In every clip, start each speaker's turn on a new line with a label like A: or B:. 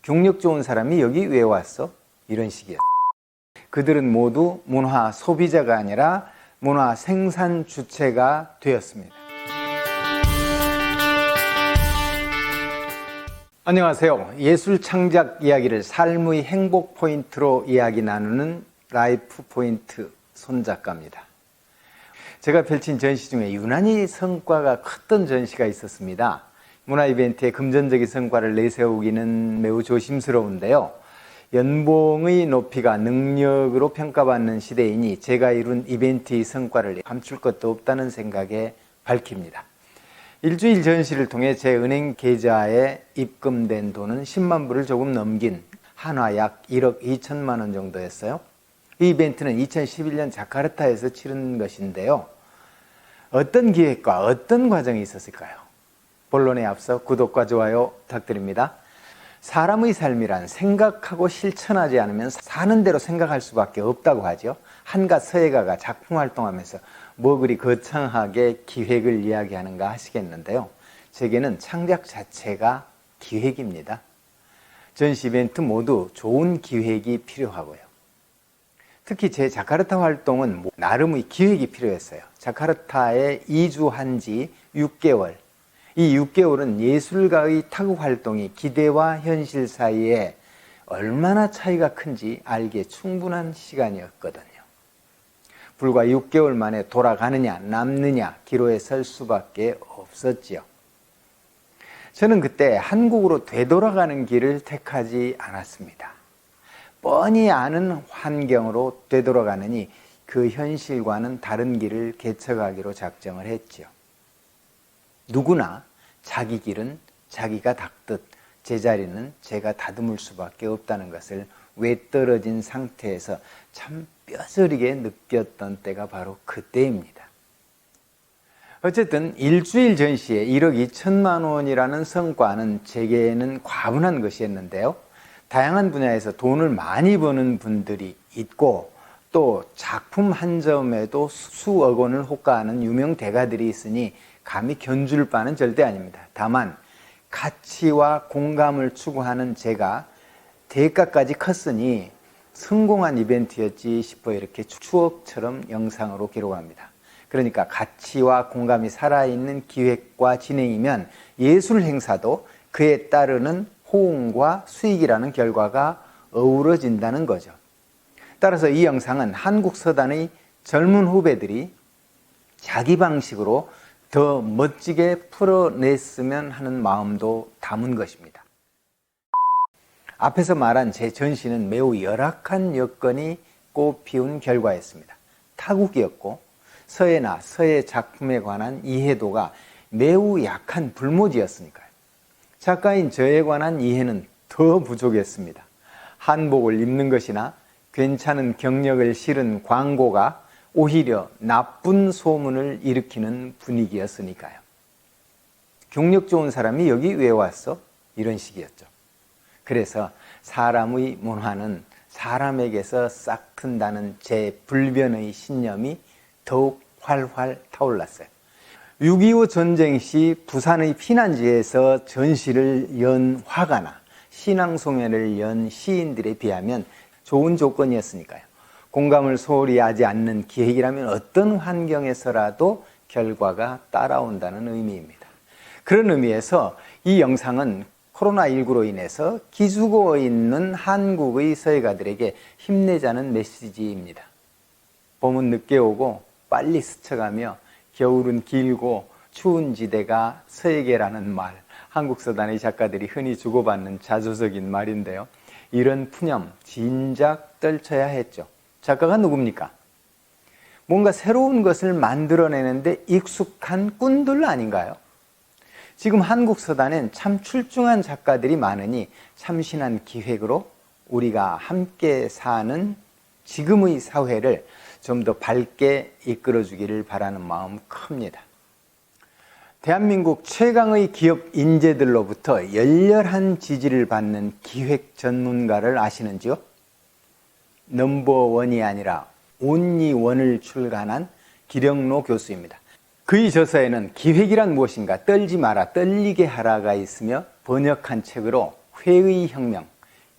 A: 경력 좋은 사람이 여기 왜 왔어? 이런 식이에요. 그들은 모두 문화 소비자가 아니라 문화 생산 주체가 되었습니다. 안녕하세요. 예술 창작 이야기를 삶의 행복 포인트로 이야기 나누는 라이프 포인트 손 작가입니다. 제가 펼친 전시 중에 유난히 성과가 컸던 전시가 있었습니다. 문화 이벤트에 금전적인 성과를 내세우기는 매우 조심스러운데요. 연봉의 높이가 능력으로 평가받는 시대이니 제가 이룬 이벤트의 성과를 감출 것도 없다는 생각에 밝힙니다. 일주일 전시를 통해 제 은행 계좌에 입금된 돈은 10만 불을 조금 넘긴 한화 약 1억 2천만 원 정도였어요. 이 이벤트는 2011년 자카르타에서 치른 것인데요. 어떤 기획과 어떤 과정이 있었을까요? 본론에 앞서 구독과 좋아요 부탁드립니다. 사람의 삶이란 생각하고 실천하지 않으면 사는 대로 생각할 수밖에 없다고 하죠. 한가 서예가가 작품 활동하면서 뭐 그리 거창하게 기획을 이야기하는가 하시겠는데요. 제게는 창작 자체가 기획입니다. 전시 이벤트 모두 좋은 기획이 필요하고요. 특히 제 자카르타 활동은 나름의 기획이 필요했어요. 자카르타에 이주한 지 6개월. 이 6개월은 예술가의 타국 활동이 기대와 현실 사이에 얼마나 차이가 큰지 알기에 충분한 시간이었거든요. 불과 6개월 만에 돌아가느냐 남느냐 기로에 설 수밖에 없었지요. 저는 그때 한국으로 되돌아가는 길을 택하지 않았습니다. 뻔히 아는 환경으로 되돌아가느니 그 현실과는 다른 길을 개척하기로 작정을 했지요. 누구나 자기 길은 자기가 닦듯 제자리는 제가 다듬을 수밖에 없다는 것을 외떨어진 상태에서 참 뼈저리게 느꼈던 때가 바로 그때입니다. 어쨌든 일주일 전시에 1억 2천만 원이라는 성과는 제게는 과분한 것이었는데요. 다양한 분야에서 돈을 많이 버는 분들이 있고 또 작품 한 점에도 수억 원을 호가하는 유명 대가들이 있으니 감히 견줄 바는 절대 아닙니다. 다만 가치와 공감을 추구하는 제가 대가까지 컸으니 성공한 이벤트였지 싶어 이렇게 추억처럼 영상으로 기록합니다. 그러니까 가치와 공감이 살아있는 기획과 진행이면 예술 행사도 그에 따르는 호응과 수익이라는 결과가 어우러진다는 거죠. 따라서 이 영상은 한국 서단의 젊은 후배들이 자기 방식으로 더 멋지게 풀어냈으면 하는 마음도 담은 것입니다. 앞에서 말한 제 전시는 매우 열악한 여건이 꽃피운 결과였습니다. 타국이었고 서예나 서예 작품에 관한 이해도가 매우 약한 불모지였으니까요. 작가인 저에 관한 이해는 더 부족했습니다. 한복을 입는 것이나 괜찮은 경력을 실은 광고가 오히려 나쁜 소문을 일으키는 분위기였으니까요. 경력 좋은 사람이 여기 왜 왔어? 이런 식이었죠. 그래서 사람의 문화는 사람에게서 싹 튼다는 제 불변의 신념이 더욱 활활 타올랐어요. 6.25 전쟁 시 부산의 피난지에서 전시를 연 화가나 신앙송회를 연 시인들에 비하면 좋은 조건이었으니까요. 공감을 소홀히 하지 않는 기획이라면 어떤 환경에서라도 결과가 따라온다는 의미입니다. 그런 의미에서 이 영상은 코로나19로 인해서 기죽어 있는 한국의 서예가들에게 힘내자는 메시지입니다. 봄은 늦게 오고 빨리 스쳐가며 겨울은 길고 추운 지대가 서예계라는 말, 한국 서단의 작가들이 흔히 주고받는 자조적인 말인데요. 이런 푸념 진작 떨쳐야 했죠. 작가가 누굽니까? 뭔가 새로운 것을 만들어내는데 익숙한 꾼들 아닌가요? 지금 한국 서단엔 참 출중한 작가들이 많으니 참신한 기획으로 우리가 함께 사는 지금의 사회를 좀 더 밝게 이끌어주기를 바라는 마음 큽니다. 대한민국 최강의 기업 인재들로부터 열렬한 지지를 받는 기획 전문가를 아시는지요? 넘버원이 아니라 온리원을 출간한 기령로 교수입니다. 그의 저서에는 기획이란 무엇인가, 떨지 마라, 떨리게 하라가 있으며 번역한 책으로 회의 혁명,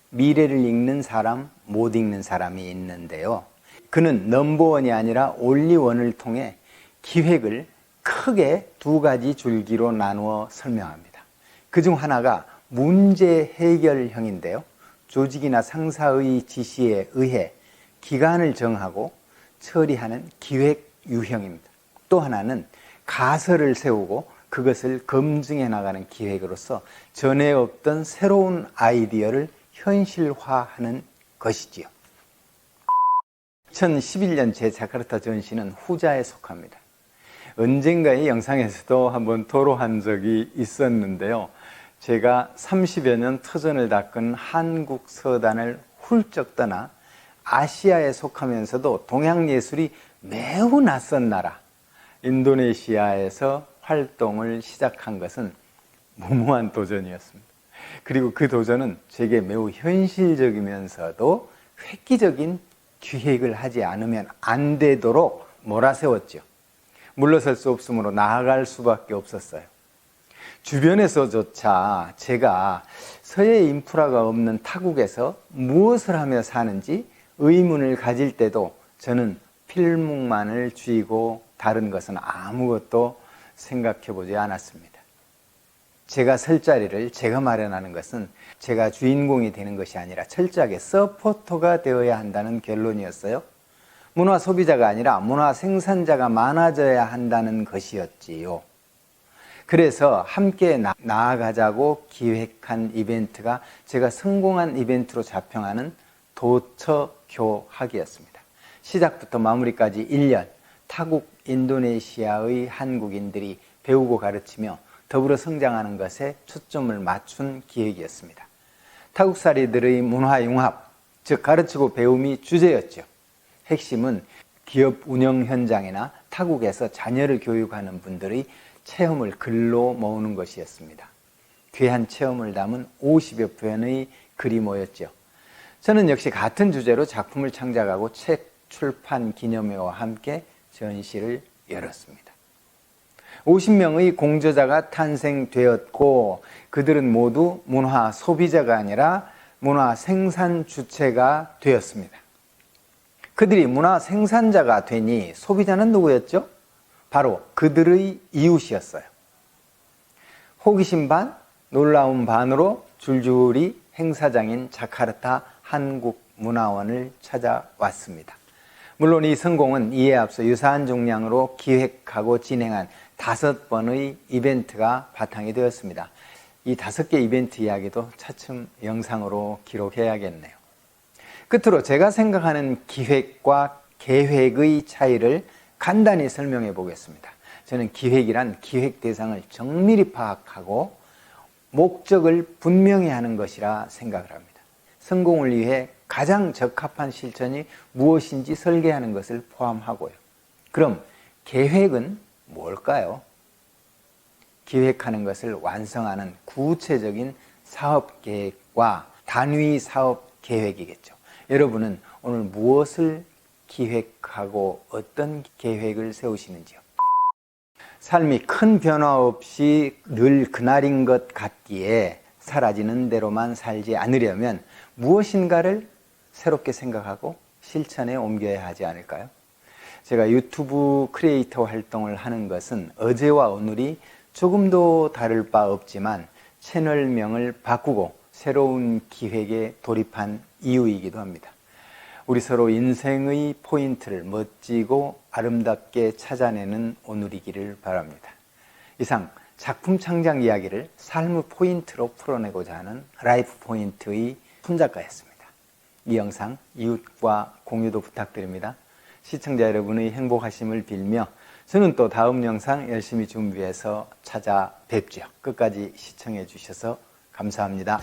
A: 미래를 읽는 사람, 못 읽는 사람이 있는데요. 그는 넘버원이 아니라 올리원을 통해 기획을 크게 두 가지 줄기로 나누어 설명합니다. 그중 하나가 문제 해결형인데요. 조직이나 상사의 지시에 의해 기간을 정하고 처리하는 기획 유형입니다. 또 하나는 가설을 세우고 그것을 검증해 나가는 기획으로서 전에 없던 새로운 아이디어를 현실화하는 것이지요. 2011년 제 자카르타 전시는 후자에 속합니다. 언젠가의 영상에서도 한번 토로한 적이 있었는데요. 제가 30여 년 터전을 닦은 한국 서단을 훌쩍 떠나 아시아에 속하면서도 동양 예술이 매우 낯선 나라 인도네시아에서 활동을 시작한 것은 무모한 도전이었습니다. 그리고 그 도전은 제게 매우 현실적이면서도 획기적인 기획을 하지 않으면 안 되도록 몰아세웠죠. 물러설 수 없으므로 나아갈 수밖에 없었어요. 주변에서조차 제가 서해 인프라가 없는 타국에서 무엇을 하며 사는지 의문을 가질 때도 저는 필묵만을 쥐고 다른 것은 아무것도 생각해 보지 않았습니다. 제가 설 자리를 제가 마련하는 것은 제가 주인공이 되는 것이 아니라 철저하게 서포터가 되어야 한다는 결론이었어요. 문화 소비자가 아니라 문화 생산자가 많아져야 한다는 것이었지요. 그래서 함께 나아가자고 기획한 이벤트가 제가 성공한 이벤트로 자평하는 도처교학이었습니다. 시작부터 마무리까지 1년 타국 인도네시아의 한국인들이 배우고 가르치며 더불어 성장하는 것에 초점을 맞춘 기획이었습니다. 타국살이들의 문화융합, 즉 가르치고 배움이 주제였죠. 핵심은 기업 운영 현장이나 타국에서 자녀를 교육하는 분들의 체험을 글로 모으는 것이었습니다. 귀한 체험을 담은 50여 편의 글이 모였죠. 저는 역시 같은 주제로 작품을 창작하고 책 출판 기념회와 함께 전시를 열었습니다. 50명의 공저자가 탄생되었고 그들은 모두 문화 소비자가 아니라 문화 생산 주체가 되었습니다. 그들이 문화 생산자가 되니 소비자는 누구였죠? 바로 그들의 이웃이었어요. 호기심 반, 놀라움 반으로 줄줄이 행사장인 자카르타 한국문화원을 찾아왔습니다. 물론 이 성공은 이에 앞서 유사한 종량으로 기획하고 진행한 5번의 이벤트가 바탕이 되었습니다. 이 5개 이벤트 이야기도 차츰 영상으로 기록해야겠네요. 끝으로 제가 생각하는 기획과 계획의 차이를 간단히 설명해 보겠습니다. 저는 기획이란 기획 대상을 정밀히 파악하고 목적을 분명히 하는 것이라 생각을 합니다. 성공을 위해 가장 적합한 실천이 무엇인지 설계하는 것을 포함하고요. 그럼 계획은 뭘까요? 기획하는 것을 완성하는 구체적인 사업 계획과 단위 사업 계획이겠죠. 여러분은 오늘 무엇을 기획하고 어떤 계획을 세우시는지요? 삶이 큰 변화 없이 늘 그날인 것 같기에 사라지는 대로만 살지 않으려면 무엇인가를 새롭게 생각하고 실천에 옮겨야 하지 않을까요? 제가 유튜브 크리에이터 활동을 하는 것은 어제와 오늘이 조금도 다를 바 없지만 채널명을 바꾸고 새로운 기획에 돌입한 이유이기도 합니다. 우리 서로 인생의 포인트를 멋지고 아름답게 찾아내는 오늘이기를 바랍니다. 이상 작품 창작 이야기를 삶의 포인트로 풀어내고자 하는 라이프 포인트의 손작가였습니다. 이 영상 이웃과 공유도 부탁드립니다. 시청자 여러분의 행복하심을 빌며 저는 또 다음 영상 열심히 준비해서 찾아뵙죠. 끝까지 시청해 주셔서 감사합니다.